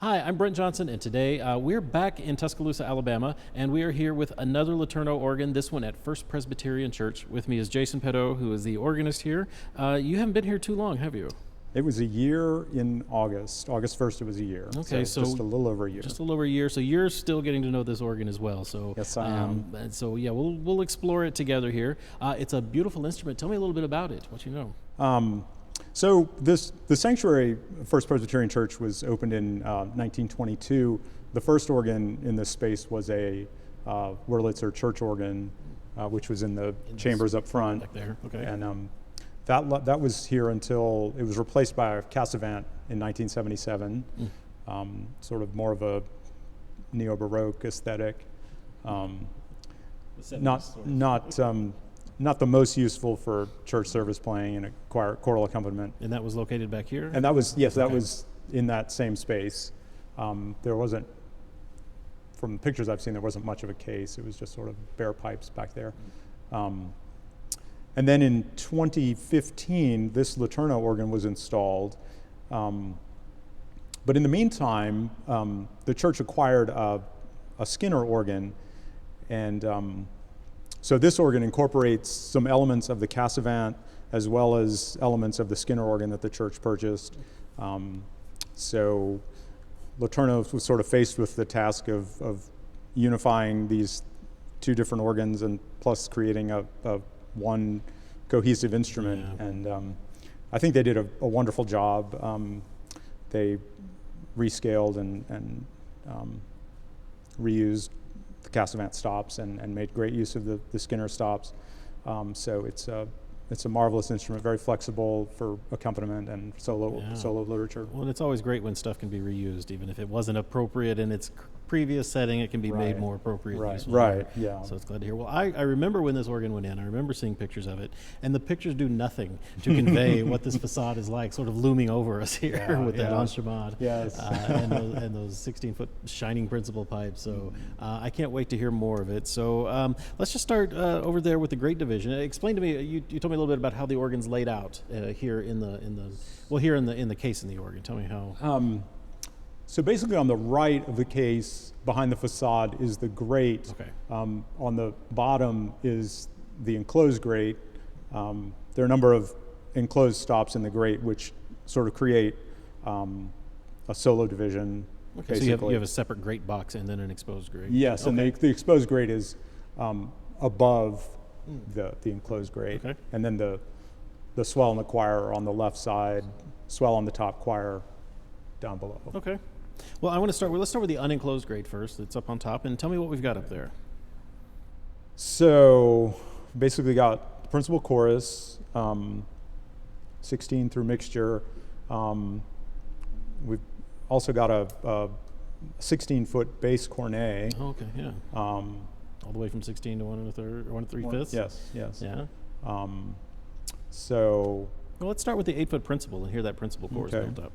Hi, I'm Brent Johnson, and today we're back in Tuscaloosa, Alabama, and we are here with another Letourneau organ, this one at First Presbyterian Church. With me is Jason Pedeaux, who is the organist here. You haven't been here too long, have you? It was a year in August. August 1st, it was a year. Okay, so just a little over a year. Just a little over a year, so you're still getting to know this organ as well. So Yes, I am. And so yeah, we'll explore it together here. It's a beautiful instrument. Tell me a little bit about it, what you know. So the sanctuary, First Presbyterian Church, was opened in 1922. The first organ in this space was a Wurlitzer church organ, which was in the chambers up front. Back there, okay. And that was here until it was replaced by a Cassavant in 1977, sort of more of a neo-Baroque aesthetic. Not the most useful for church service playing and a choral accompaniment. And that was located back here? And that was, yes, that was in that same space. There wasn't, from the pictures I've seen, there wasn't much of a case. It was just sort of bare pipes back there. And then in 2015, this Letourneau organ was installed. But in the meantime, the church acquired a Skinner organ, and so this organ incorporates some elements of the Cassavant as well as elements of the Skinner organ that the church purchased. So Letourneau was sort of faced with the task of unifying these two different organs and plus creating a one cohesive instrument. Yeah. And I think they did a wonderful job. They rescaled and reused the Cassavant stops and made great use of the Skinner stops. So it's a marvelous instrument, very flexible for accompaniment and solo literature. Well, and it's always great when stuff can be reused, even if it wasn't appropriate in its previous setting, it can be made more appropriate. Right, yeah. So it's glad to hear. Well, I remember when this organ went in, I remember seeing pictures of it, and the pictures do nothing to convey what this facade is like, sort of looming over us here with that enchimade. Yes. And those 16-foot shining principal pipes. So I can't wait to hear more of it. So let's just start over there with the Great Division. Explain to me, you told me a little bit about how the organ's laid out here in the case in the organ. Tell me how. So basically on the right of the case, behind the facade, is the grate. Okay. On the bottom is the enclosed grate. There are a number of enclosed stops in the grate which sort of create a solo division. Okay, so you have a separate grate box and then an exposed grate. Yes, okay. And the exposed grate is above the enclosed grate. Okay. And then the swell and the choir are on the left side, swell on the top, choir down below. Okay. Well, let's start with the unenclosed grate first. It's up on top, and tell me what we've got up there. So basically got the principal chorus, 16 through mixture. We've also got a 16-foot bass cornet. Oh, okay, yeah. All the way from 16 to 1 3/5. Yes. Yeah. So. Well, let's start with the 8-foot principal and hear that principal chorus built up.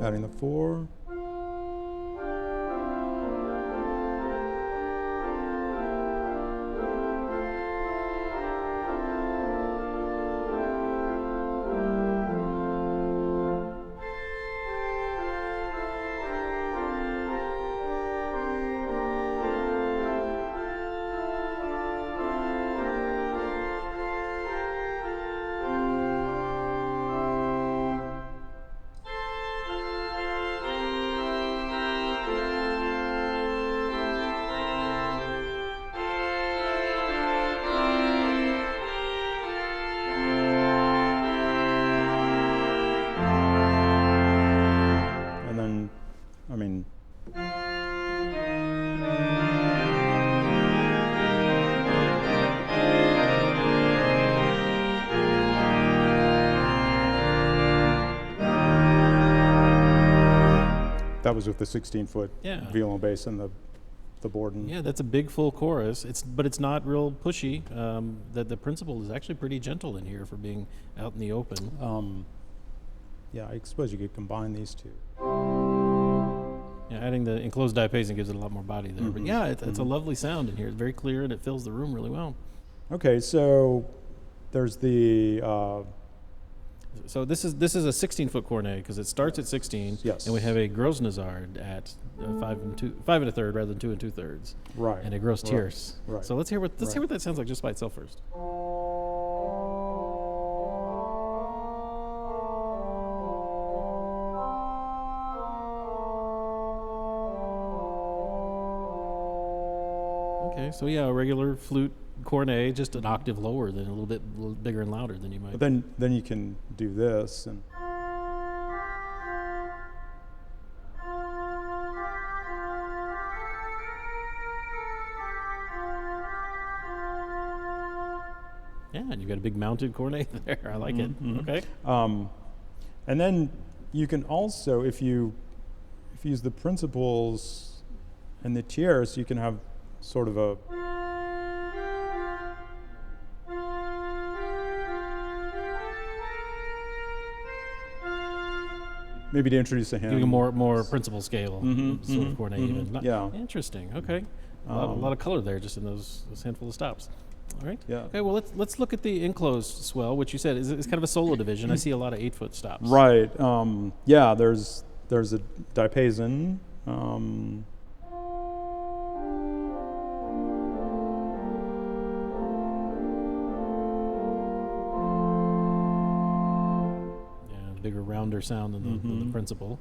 Adding the 4. That was with the 16-foot violin bass and the Borden. Yeah, that's a big full chorus. But it's not real pushy. The principal is actually pretty gentle in here for being out in the open. Yeah, I suppose you could combine these two. Yeah, adding the enclosed diapason gives it a lot more body there. But yeah, it's a lovely sound in here. It's very clear and it fills the room really well. Okay, so there's the So this is a 16-foot cornet because it starts at 16, Yes. and we have a gros Nazard at 5 1/3 rather than 2 2/3, right and a gros tierce. Right. So let's hear what that sounds like just by itself first. Okay, so yeah, a regular flute cornet, just an octave lower than a little bigger and louder than you might. But then you can do this and Yeah, and you've got a big mounted cornet there. I like it. Okay. and then you can also, if you use the principals and the tierce, you can have sort of a maybe to introduce a hymn. Giving a more principal scale sort of cornet even. Yeah. Interesting. Okay. A lot of color there just in those handful of stops. All right. Yeah. Okay, well, let's look at the enclosed swell, which you said is kind of a solo division. I see a lot of 8-foot stops. Right. Yeah, there's a diapason. Yeah, bigger, rounder sound than the principal.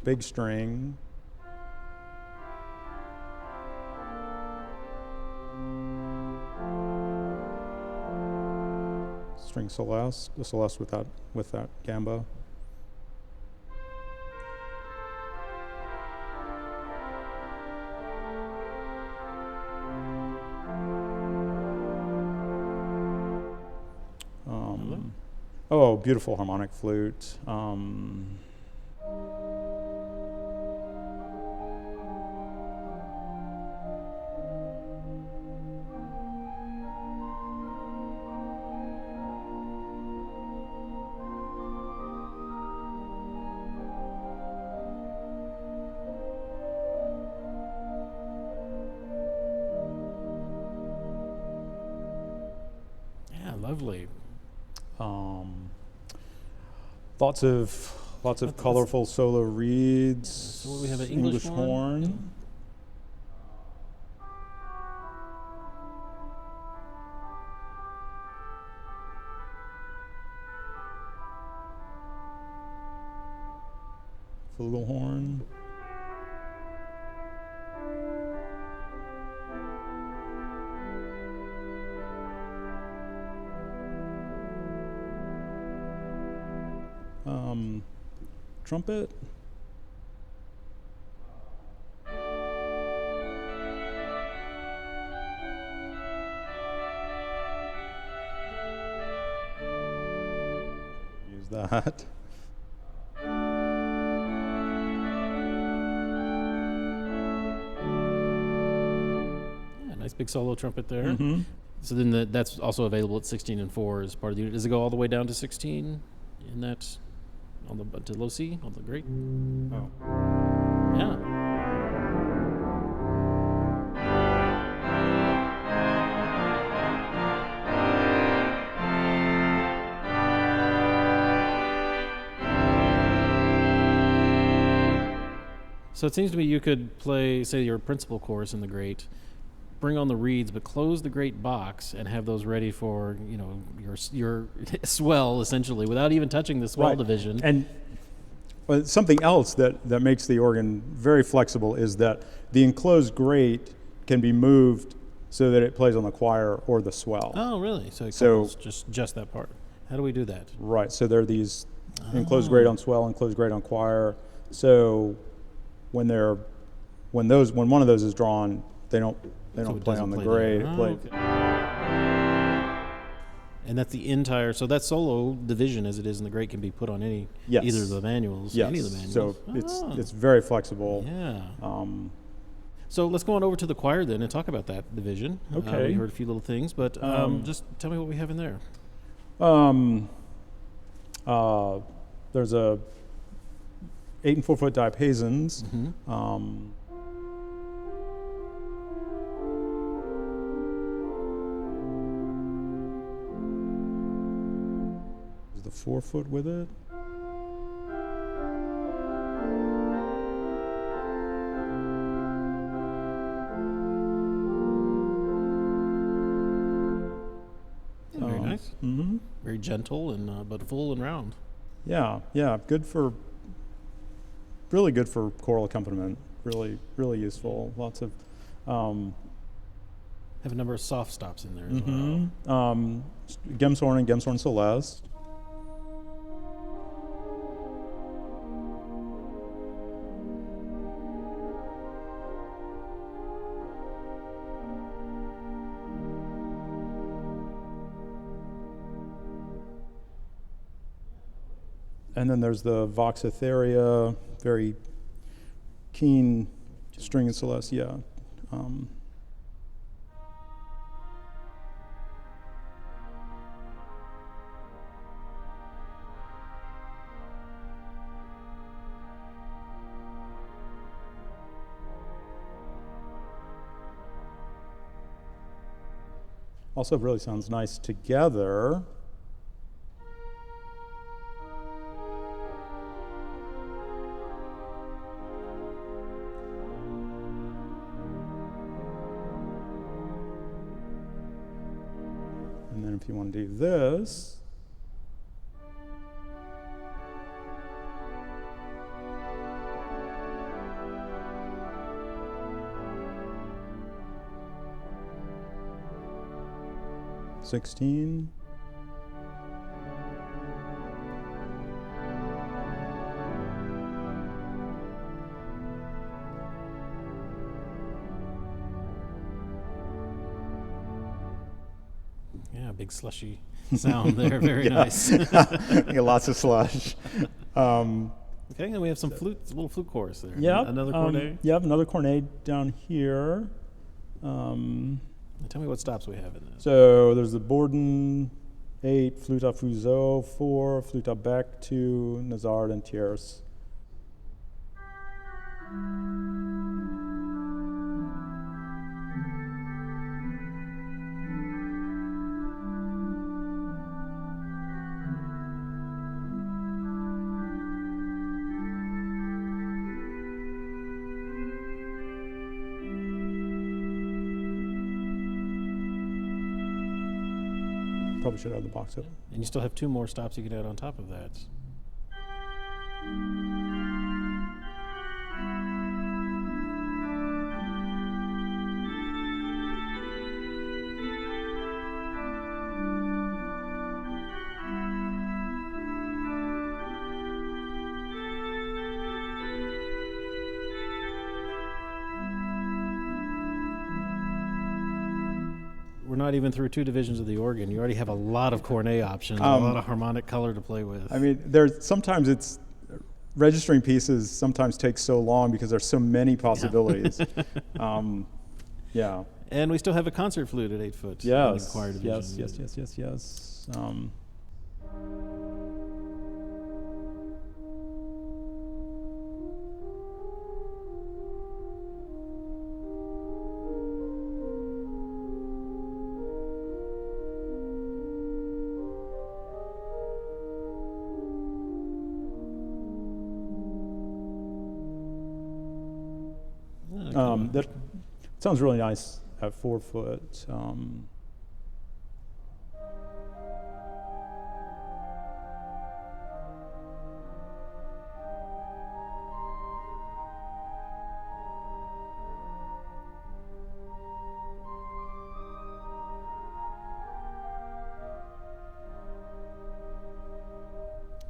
Big string. String Celeste, the Celeste with that gamba. Oh, beautiful harmonic flute. Yeah, lovely. Lots of colorful solo reeds. So we have an English horn. Flugelhorn. Trumpet. Use that. Yeah, nice big solo trumpet there. So then that's also available at 16 and 4 as part of the unit. Does it go all the way down to 16 in that? To low C on the great. Oh, yeah. So it seems to me you could play, say, your principal chorus in the great, bring on the reeds, but close the great box and have those ready for your swell essentially, without even touching the swell division. And something else that makes the organ very flexible is that the enclosed great can be moved so that it plays on the choir or the swell. Oh, really? So it covers just that part. How do we do that? Right. So there are these enclosed great on swell, enclosed great on choir. So when one of those is drawn, they don't play on the great. And that's the entire. So that solo division, as it is in the great, can be put on either of the manuals. Yes. Any of the manuals. So it's very flexible. Yeah. So let's go on over to the choir then and talk about that division. Okay. We heard a few little things, but just tell me what we have in there. There's a 8 and 4 foot diapasons. Is the 4 foot with it? Very nice. Very gentle and but full and round. Yeah, really good for choral accompaniment. Really useful. Lots of have a number of soft stops in there as well. Gemshorn and Gemshorn Celeste. And then there's the Vox Etherea, very keen string and celeste, yeah. Also really sounds nice together. And then if you want to do this, $16. Yeah, big slushy sound there. Very nice. Yeah, lots of slush. Okay, and we have some flute, a little flute chorus there. Yeah, Another cornet. Yep, another cornet down here. Tell me what stops we have in this. So there's the Borden 8, flute à fuseau 4, flute à bec 2, Nazard and tierce. Probably should add the box up. And you still have 2 more stops you can add on top of that. We're not even through 2 divisions of the organ. You already have a lot of cornet options, a lot of harmonic color to play with. I mean, sometimes it's registering pieces sometimes takes so long because there's so many possibilities. Yeah. And we still have a concert flute at 8 foot. Yes. In the choir division. Yes. That sounds really nice at 4 foot.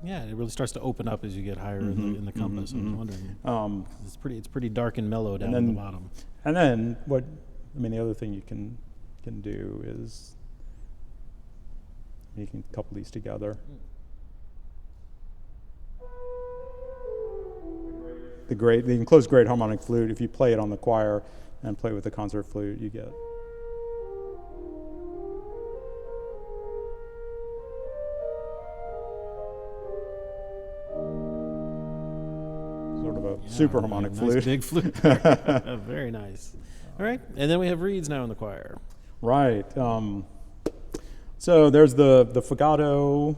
Yeah, it really starts to open up as you get higher in the compass. I was wondering. It's pretty dark and mellow down at the bottom. And then the other thing you can do is you can couple these together. The enclosed great harmonic flute, if you play it on the choir and play with the concert flute, you get. sort of a super harmonic nice flute. big flute. There. Very nice. All right, and then we have reeds now in the choir. Right. So there's the fugato.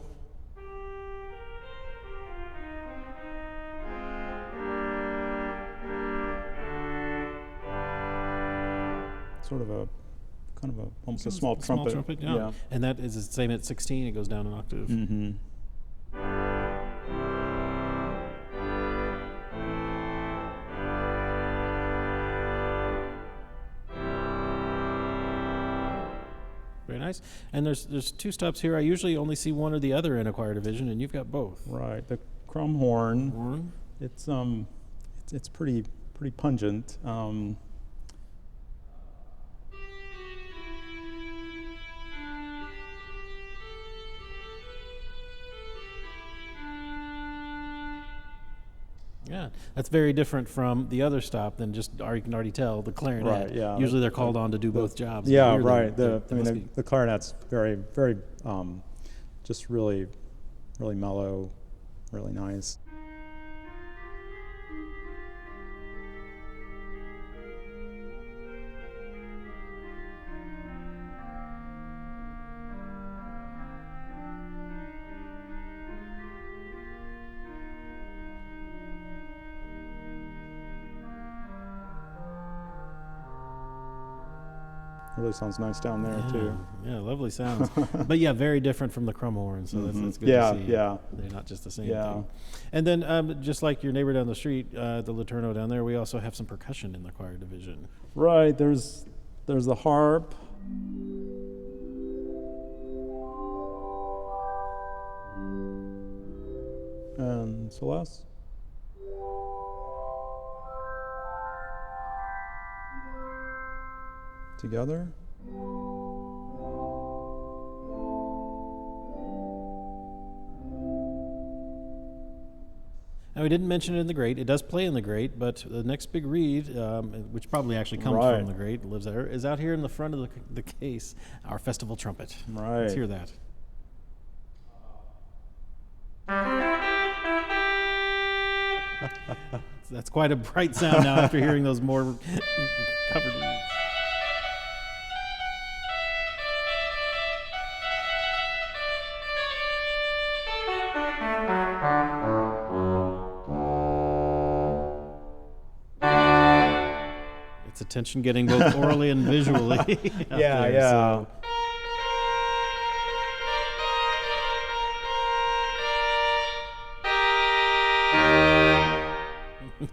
Sort of a kind of a almost a small trumpet. Small trumpet, yeah. And that is the same at 16. It goes down an octave. Mm-hmm. Very nice. And there's two stops here. I usually only see one or the other in a choir division, and you've got both. Right. The crumb horn. Horn. It's pretty pungent. Yeah, that's very different from the other stop than just, or you can already tell, the clarinet. Right, yeah. Usually they're called on to do both jobs. Yeah, Here right. they The clarinet's very just really mellow, really nice. Really sounds nice down there too. Yeah, lovely sounds. But yeah, very different from the crumb horn, so that's good Yeah, to see. yeah. They're not just the same Yeah. thing. And then just like your neighbor down the street, the Letourneau down there, we also have some percussion in the choir division. Right. There's the harp. And Celeste. Together. Now, we didn't mention it in the Great. It does play in the Great, but the next big reed, which probably actually comes Right. from the Great, lives there, is out here in the front of the case, our festival trumpet. Right. Let's hear that. That's quite a bright sound now after hearing those more covered reeds. It's attention getting both orally and visually. out there, Yeah. so.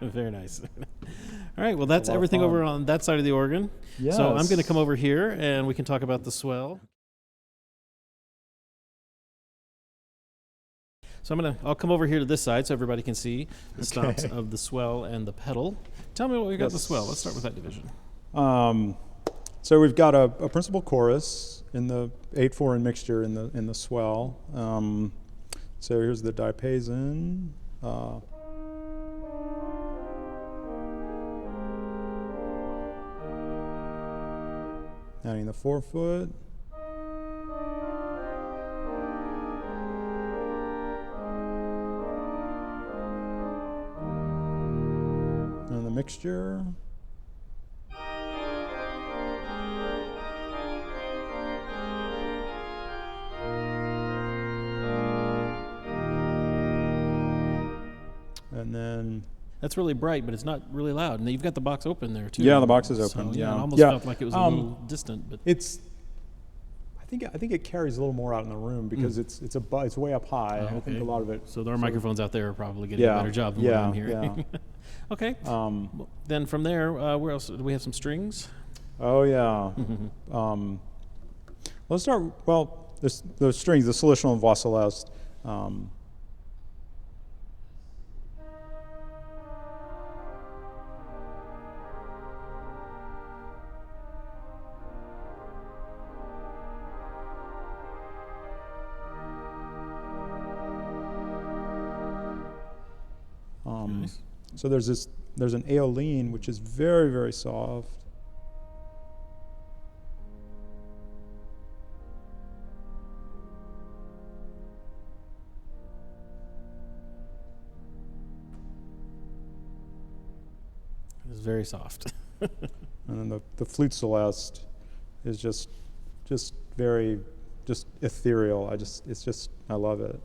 Very nice. All right, well, that's lot of everything fun. over on that side of the organ. So I'm going to Yes. come over here and we can talk about the swell. So I'll come over here to this side so everybody can see the stops of the swell and the pedal. Tell me what we got the swell. Let's start with that division. So we've got a principal chorus in the 8/4 in mixture in the swell. So here's the diapason. Adding the 4-foot. And the mixture. And then That's really bright, but it's not really loud. And you've got the box open there too. Yeah, the box is So, open, It yeah. almost Yeah. felt like it was a little distant, but I think it carries a little more out in the room because it's way up high. I think a lot of it. so our microphones out there are probably getting a better job than what I'm hearing. Okay. Then from there, where else do we have some strings? Oh yeah. Let's start. Well, the strings, the Celestial and Voix Celeste. Nice. So there's an aeoline which is very, very soft. It's very soft. And then the flute celeste is just very, just ethereal. I love it.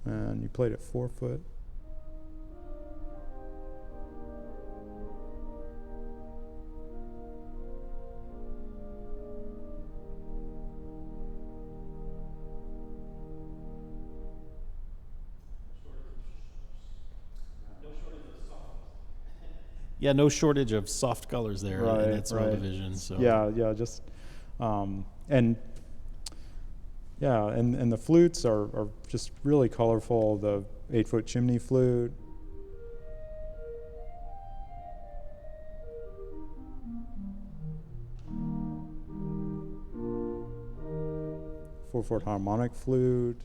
And you played at 4 foot. Yeah, no shortage of soft colors there in that Swell division. So yeah, just and the flutes are just really colorful. The 8-foot chimney flute. Four-foot harmonic flute.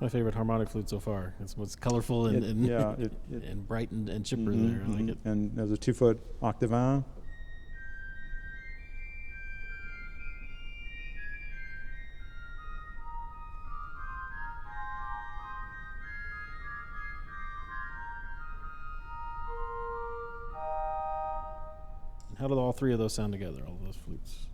My favorite harmonic flute so far. It's what's colorful and bright and chipper there. I like it. And there's a 2-foot octavin. And how do all three of those sound together, all those flutes?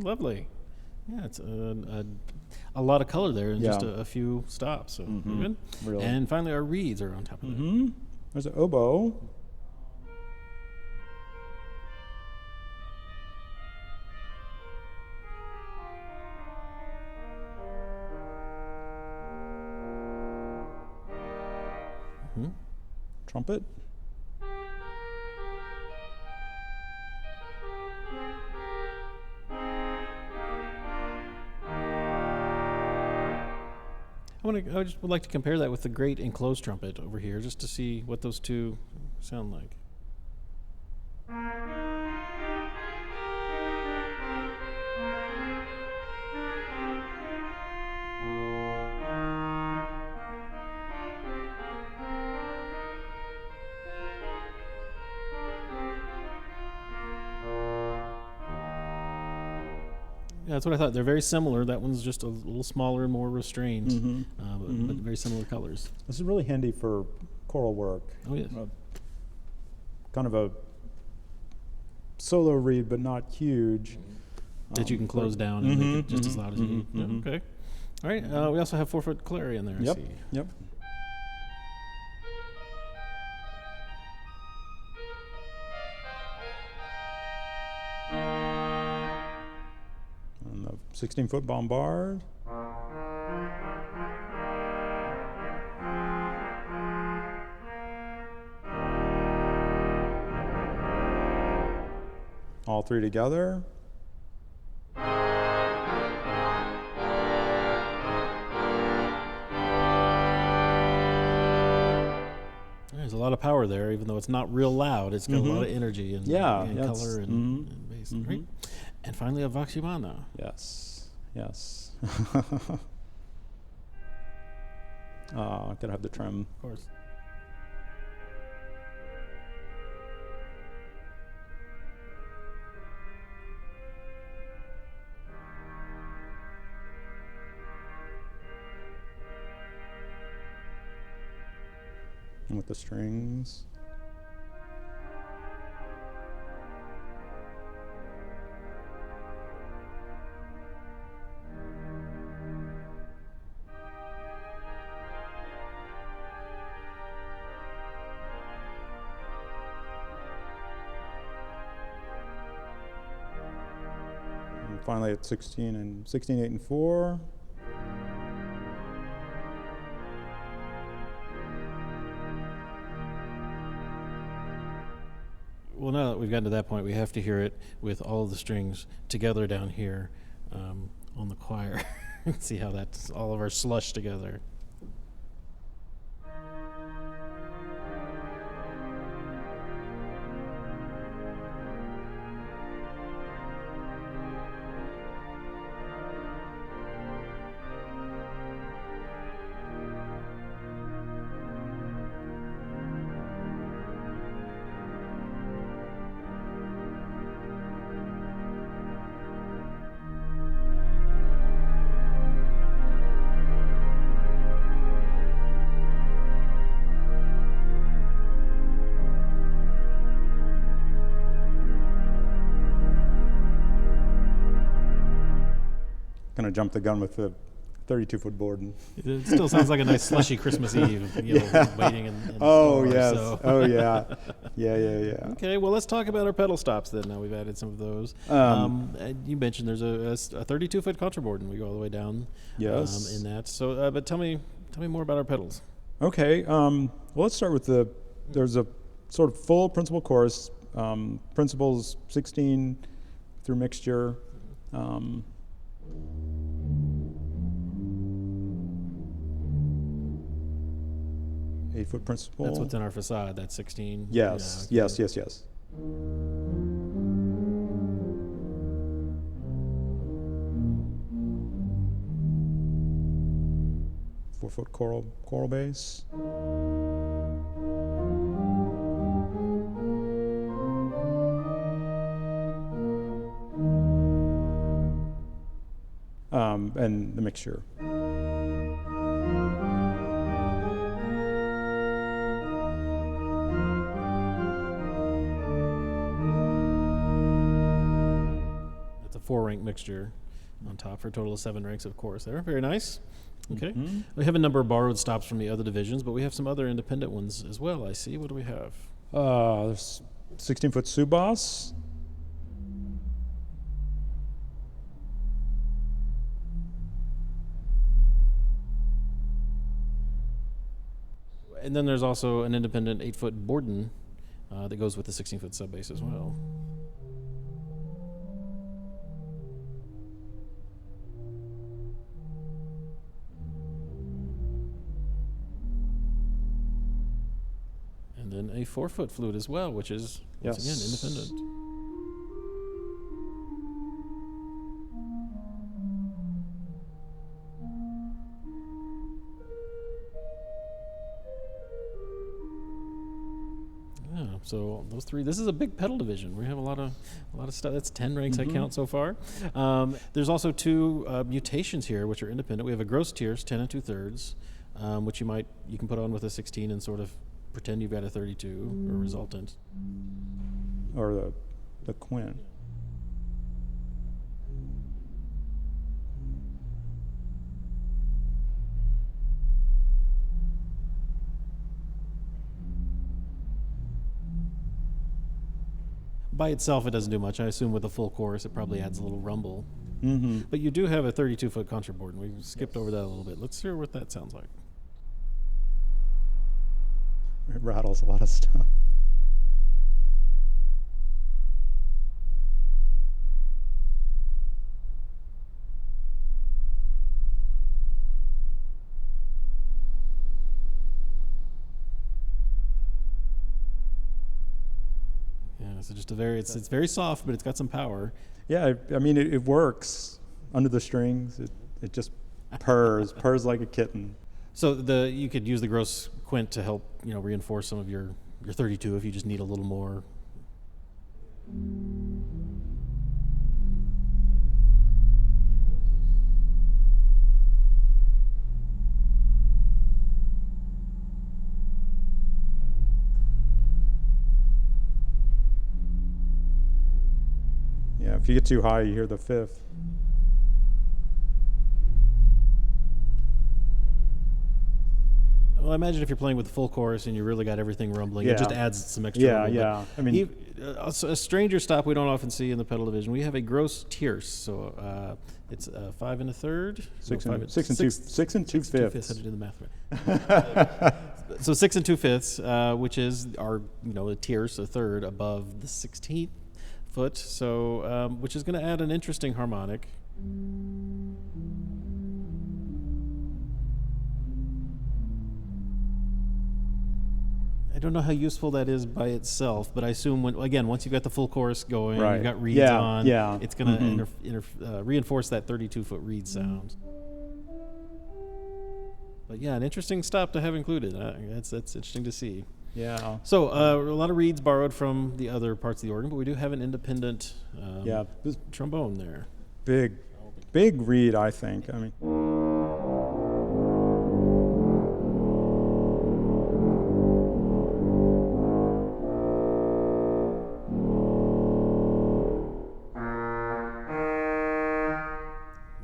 Lovely. Yeah, it's a lot of color there in just a few stops. So good. Really. And finally, our reeds are on top of that. There's an oboe. Trumpet. I just would like to compare that with the great enclosed trumpet over here, just to see what those two sound like. Yeah, that's what I thought. They're very similar. That one's just a little smaller and more restrained, but very similar colors. This is really handy for choral work. Oh, yes. Kind of a solo reed, but not huge. That you can close down and make it just as loud as you need. Yeah, okay. All right. We also have 4-foot clary in there, I see. Yep. And the 16-foot bombard. All three together. There's a lot of power there, even though it's not real loud. It's got a lot of energy and, color and bass. Right? And finally, a vox humana. Yes. Gotta have the trim. Of course. And with the strings. And finally at 16, 8, and 4. Well, now that we've gotten to that point, we have to hear it with all of the strings together down here on the choir. See how that's all of our slush together. Kind of jumped the gun with the 32-foot board. It still sounds like a nice slushy Christmas Eve, waiting in the Oh, floor, yes. so. Oh, yeah. Yeah. Okay, well, let's talk about our pedal stops then. Now we've added some of those. You mentioned there's a 32-foot contraboard, and we go all the way down. Yes. In that. So, but tell me more about our pedals. Okay. Well, let's start with there's a sort of full principal chorus, principals 16 through mixture. 8-foot principal. That's what's in our facade. That's 16. Yes. Yeah, okay. Yes. Four-foot choral bass. And the mixture. That's a 4-rank mixture on top for a total of 7 ranks of chorus there. Very nice. Okay. Mm-hmm. We have a number of borrowed stops from the other divisions, but we have some other independent ones as well, I see. What do we have? There's 16-foot subbass. And then there's also an independent 8-foot Borden that goes with the 16-foot sub bass as well. And then a 4-foot flute as well, which is, once again, independent. So those 3. This is a big pedal division. We have a lot of stuff. That's 10 ranks I count so far. There's also 2 mutations here, which are independent. We have a gross tierce, 10 2/3, which you can put on with a 16 and sort of pretend you've got a 32 or resultant. Or the quint. By itself, it doesn't do much. I assume with a full chorus, it probably adds a little rumble. Mm-hmm. But you do have a 32-foot contraboard, and we skipped over that a little bit. Let's hear what that sounds like. It rattles a lot of stuff. So just it's very soft, but it's got some power. Yeah, I mean it works under the strings. It just purrs like a kitten. So you could use the gross quint to help reinforce some of your 32 if you just need a little more. Yeah, if you get too high, you hear the 5th. Well, I imagine if you're playing with the full chorus and you really got everything rumbling, it just adds some extra rumble. Yeah. I mean, a stranger stop we don't often see in the pedal division. We have a gross tierce, so it's 5 1/3. 6 and 2/5. 6 2/5. I did the math right. So 6 2/5, which is our a tierce, a third above the 16th foot. So which is going to add an interesting harmonic. I don't know how useful that is by itself, but I assume once you've got the full chorus going, Right. you've got reeds Yeah, on, yeah. it's going to reinforce that 32-foot reed sound. But yeah, an interesting stop to have included. That's interesting to see. Yeah. So a lot of reeds borrowed from the other parts of the organ, but we do have an independent trombone there. Big reed, I think. I mean.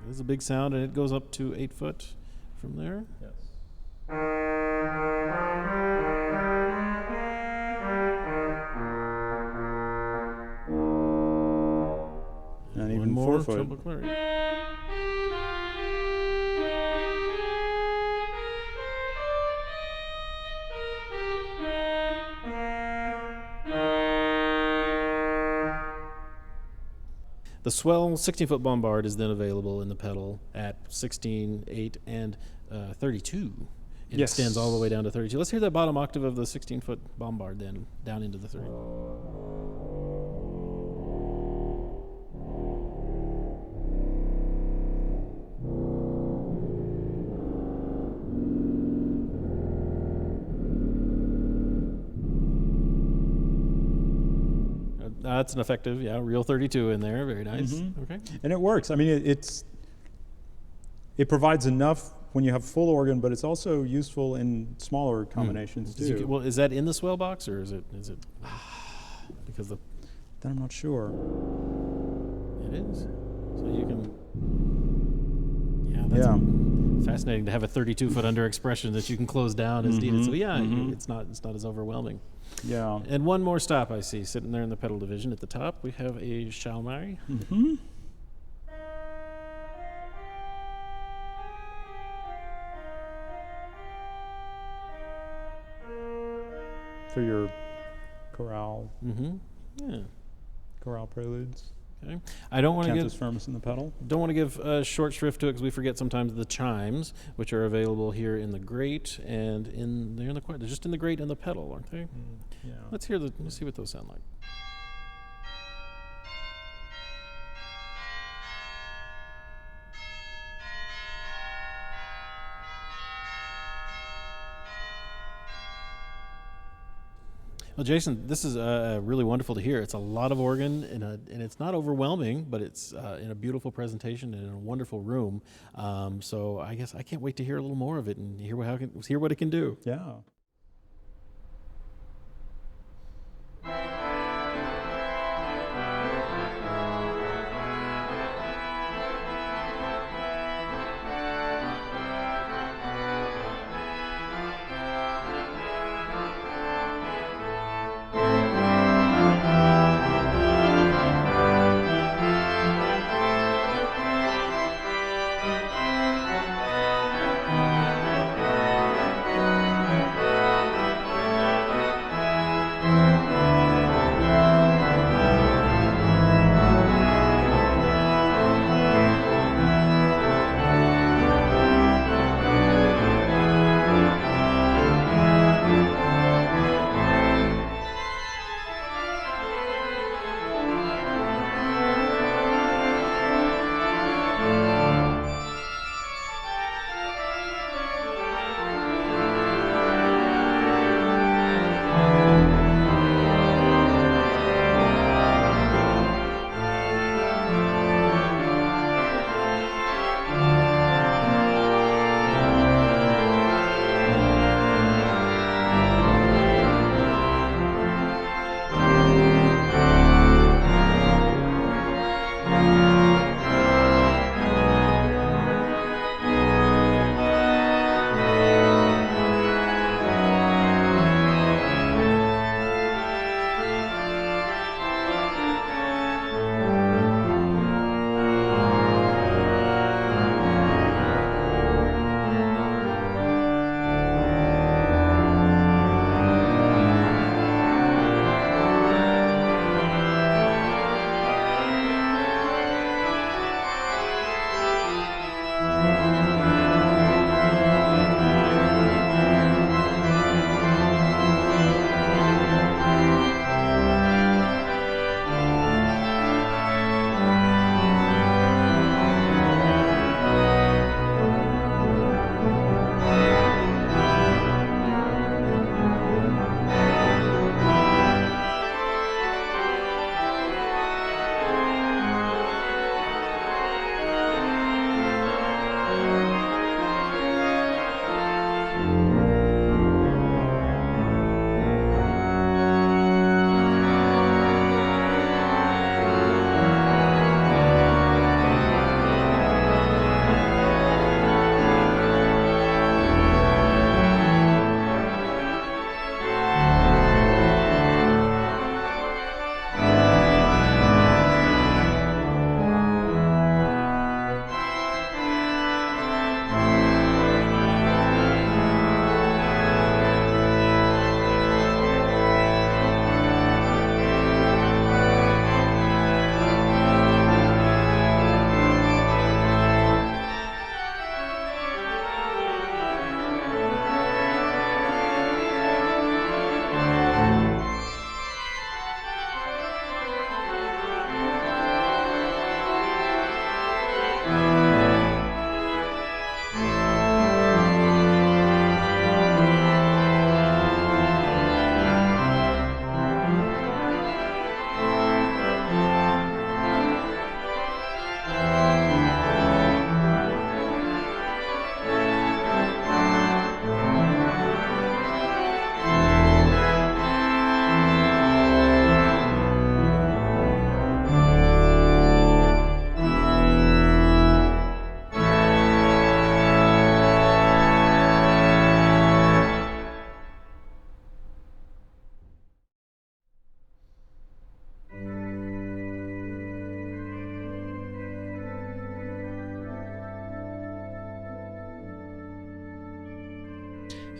It is a big sound, and it goes up to 8 foot from there. Yes. And even 4 foot. treble clarinet. The Swell 16-foot bombard is then available in the pedal at 16, 8, and 32. It extends all the way down to 32. Let's hear that bottom octave of the 16-foot bombard then, down into the 30. That's an effective, real 32 in there. Very nice. Mm-hmm. Okay. And it works. I mean, it provides enough when you have full organ, but it's also useful in smaller combinations too. Well, is that in the Swell box, or is it because Then I'm not sure. it is? So you can. Yeah, that's fascinating to have a 32-foot under expression that you can close down as needed. So it's not as overwhelming. Yeah. And one more stop I see sitting there in the pedal division at the top. We have a Chalmari. Mm-hmm. For your chorale. Mm-hmm. Yeah. Chorale preludes. Okay. I don't want to Cantus firmus in the pedal. Don't want to give short shrift to it because we forget sometimes the chimes, which are available here in the Great and they're in the They're just in the Great and the pedal, aren't they? Yeah. Let's see what those sound like. Well, Jason, this is really wonderful to hear. It's a lot of organ, and it's not overwhelming, but it's in a beautiful presentation and in a wonderful room. So I guess I can't wait to hear a little more of it and hear what it can do. Yeah.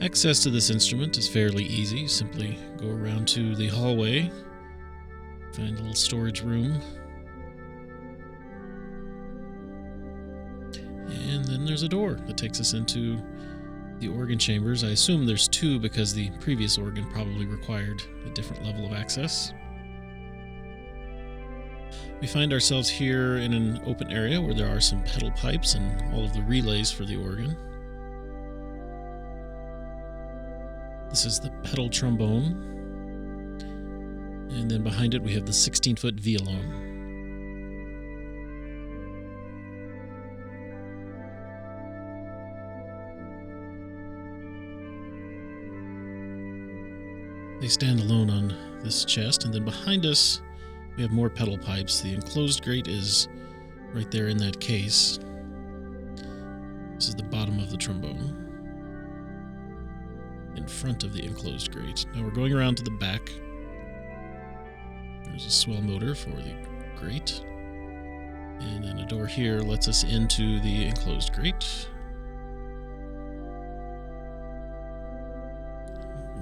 Access to this instrument is fairly easy. Simply go around to the hallway, find a little storage room, and then there's a door that takes us into the organ chambers. I assume there's two because the previous organ probably required a different level of access. We find ourselves here in an open area where there are some pedal pipes and all of the relays for the organ. This is the pedal trombone, and then behind it we have the 16-foot violon. They stand alone on this chest, and then behind us we have more pedal pipes. The enclosed grate is right there in that case. This is the bottom of the trombone in front of the enclosed grate. Now we're going around to the back. There's a swell motor for the grate, and then a door here lets us into the enclosed grate.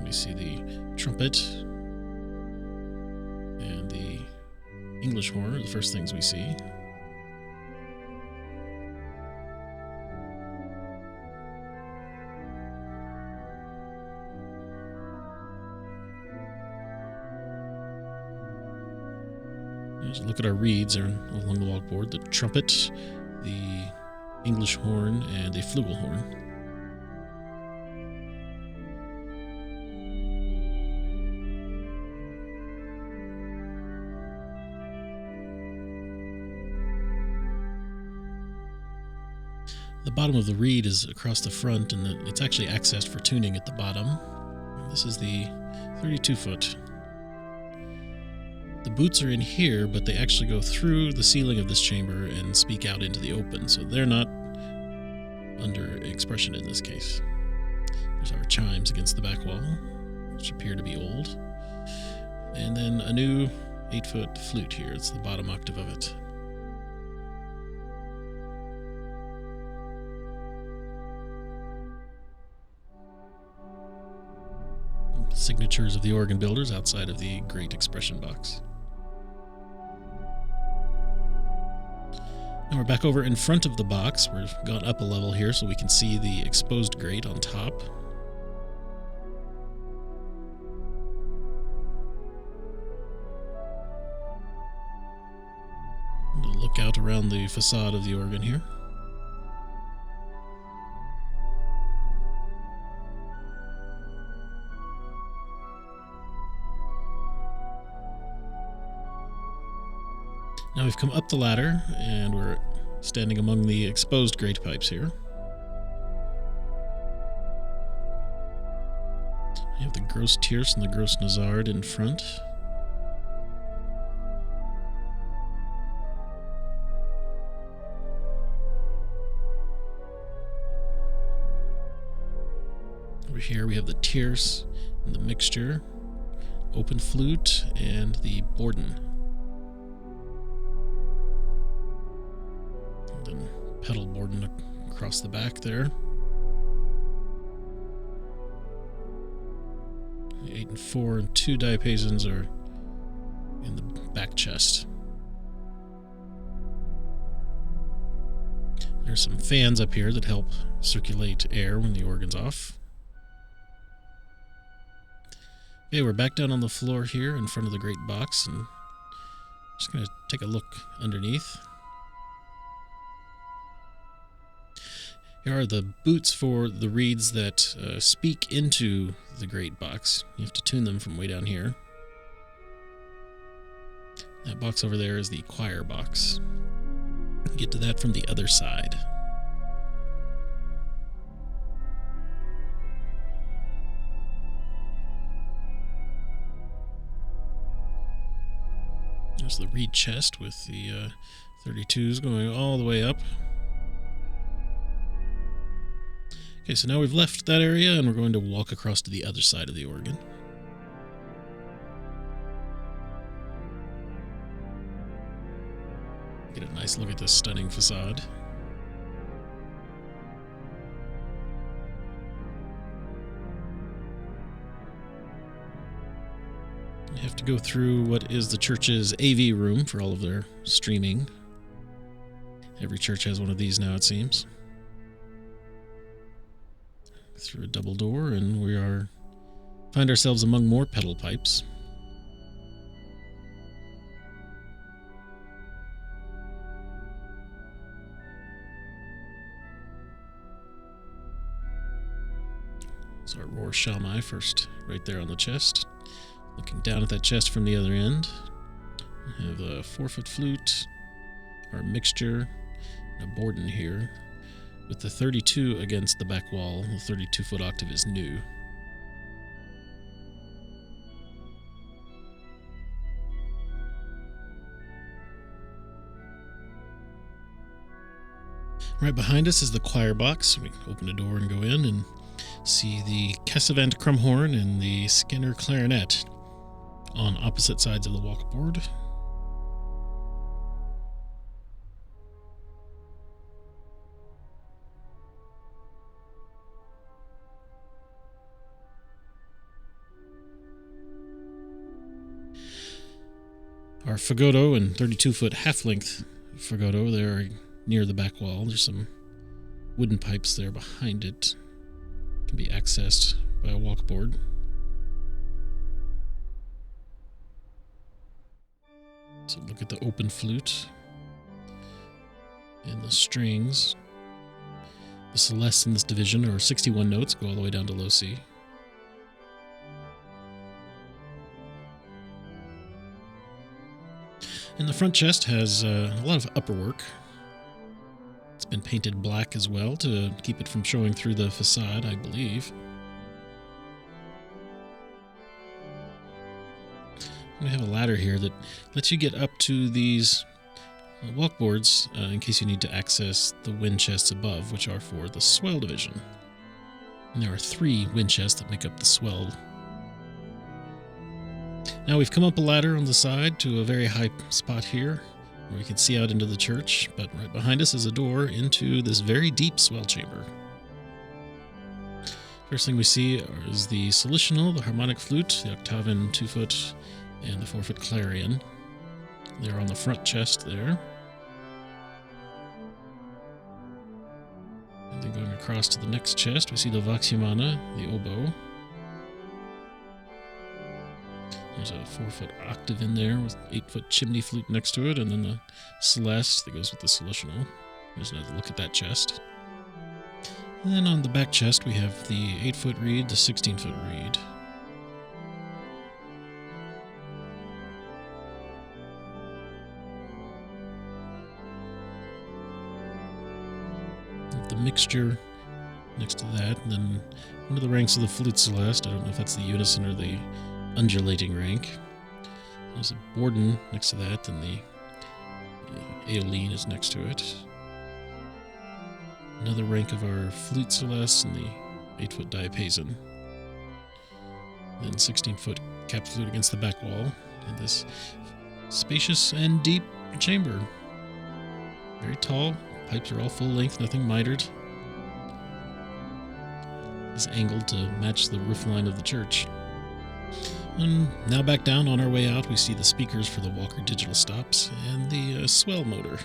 We see the trumpet and the English horn are the first things we see. Just look at our reeds along the walkboard: the trumpet, the English horn, and a flugelhorn. The bottom of the reed is across the front, and it's actually accessed for tuning at the bottom. This is the 32-foot. The boots are in here, but they actually go through the ceiling of this chamber and speak out into the open, so they're not under expression in this case. There's our chimes against the back wall, which appear to be old. And then a new 8-foot flute here. It's the bottom octave of it. Signatures of the organ builders outside of the great expression box. Now we're back over in front of the box. We've gone up a level here so we can see the exposed grate on top. And a look out around the facade of the organ here. Now we've come up the ladder, and we're standing among the exposed grate pipes here. We have the Grosse Tierce and the Grosse Nasard in front. Over here we have the Tierce and the mixture, open flute, and the Borden. Pedal Borden across the back there. The 8 and 4 and 2 diapasons are in the back chest. There's some fans up here that help circulate air when the organ's off. Okay, we're back down on the floor here in front of the great box, and just going to take a look underneath. Here are the boots for the reeds that speak into the great box. You have to tune them from way down here. That box over there is the choir box. Get to that from the other side. There's the reed chest with the 32s going all the way up. Okay, so now we've left that area and we're going to walk across to the other side of the organ. Get a nice look at this stunning facade. have to go through what is the church's AV room for all of their streaming. Every church has one of these now, it seems. Through a double door, and we find ourselves among more pedal pipes. So our Rohr Shammai first, right there on the chest. Looking down at that chest from the other end, we have a 4-foot flute, our mixture, and a Borden here. With the 32 against the back wall, the 32-foot octave is new. Right behind us is the choir box. We can open a door and go in and see the Cassavant crumhorn and the Skinner clarinet on opposite sides of the walkboard. Our Fagotto and 32-foot half-length Fagotto there near the back wall. There's some wooden pipes there behind it. Can be accessed by a walkboard. So look at the open flute and the strings. The celestes in this division are 61 notes, go all the way down to low C. And the front chest has a lot of upperwork. It's been painted black as well to keep it from showing through the facade, I believe. We have a ladder here that lets you get up to these walkboards in case you need to access the wind chests above, which are for the Swell division. And there are 3 wind chests that make up the Swell. Now we've come up a ladder on the side to a very high spot here, where we can see out into the church, but right behind us is a door into this very deep swell chamber. First thing we see is the solitional, the harmonic flute, the octaven 2-foot, and the 4-foot clarion. They're on the front chest there. And then going across to the next chest, we see the vox humana, the oboe. There's a 4-foot octave in there with 8-foot chimney flute next to it, and then the celeste that goes with the solitional. There's another look at that chest. And then on the back chest, we have the 8-foot reed, the 16-foot reed. The mixture next to that, and then one of the ranks of the flute celeste. I don't know if that's the unison or the undulating rank. There's a Borden next to that, and the Aeoline is next to it. Another rank of our flute celeste and the 8-foot diapason. Then 16-foot capped flute against the back wall, and this spacious and deep chamber. Very tall, pipes are all full length, nothing mitered. It's angled to match the roof line of the church. And now back down on our way out, we see the speakers for the Walker digital stops and the Swell motor.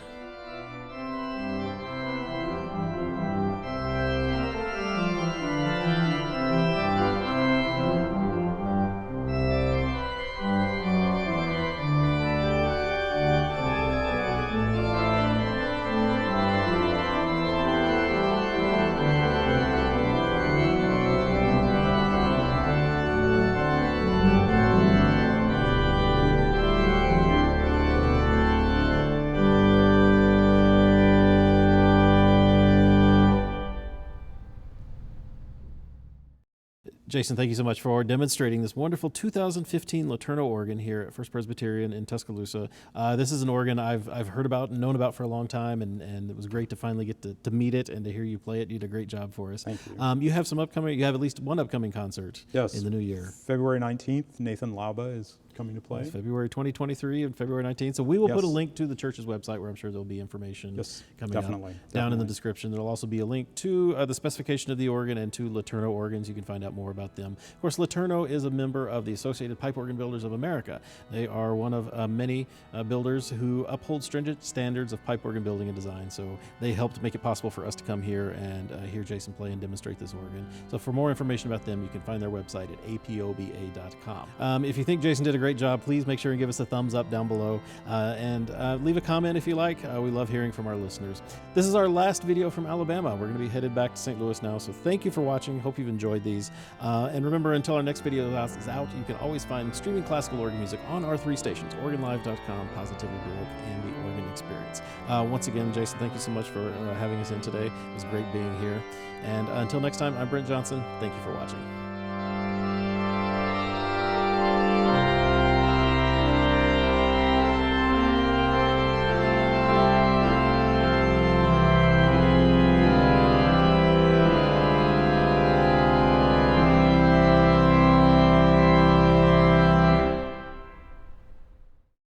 Jason, thank you so much for demonstrating this wonderful 2015 Letourneau organ here at First Presbyterian in Tuscaloosa. This is an organ I've heard about and known about for a long time, and it was great to finally get to meet it and to hear you play it. You did a great job for us. Thank you. You have at least one upcoming concert Yes. in the new year. February 19th, Nathan Lauba is coming to play. It's February 2023 and February 19th. So we will put a Yes. link to the church's website where I'm sure there'll be information coming definitely, up down in the description. There'll also be a link to the specification of the organ and to Letourneau organs. You can find out more about them. Of course, Letourneau is a member of the Associated Pipe Organ Builders of America. They are one of many builders who uphold stringent standards of pipe organ building and design. So they helped make it possible for us to come here and hear Jason play and demonstrate this organ. So for more information about them, you can find their website at apoba.com. If you think Jason did a great job, please make sure and give us a thumbs up down below and leave a comment if you like. We love hearing from our listeners. This is our last video from Alabama. We're going to be headed back to St. Louis now, so thank you for watching. Hope you've enjoyed these. And remember, until our next video is out, you can always find streaming classical organ music on our 3 stations, organlive.com, Positively Baroque, and The Organ Experience. Once again, Jason, thank you so much for having us in today. It was great being here. And until next time, I'm Brent Johnson. Thank you for watching.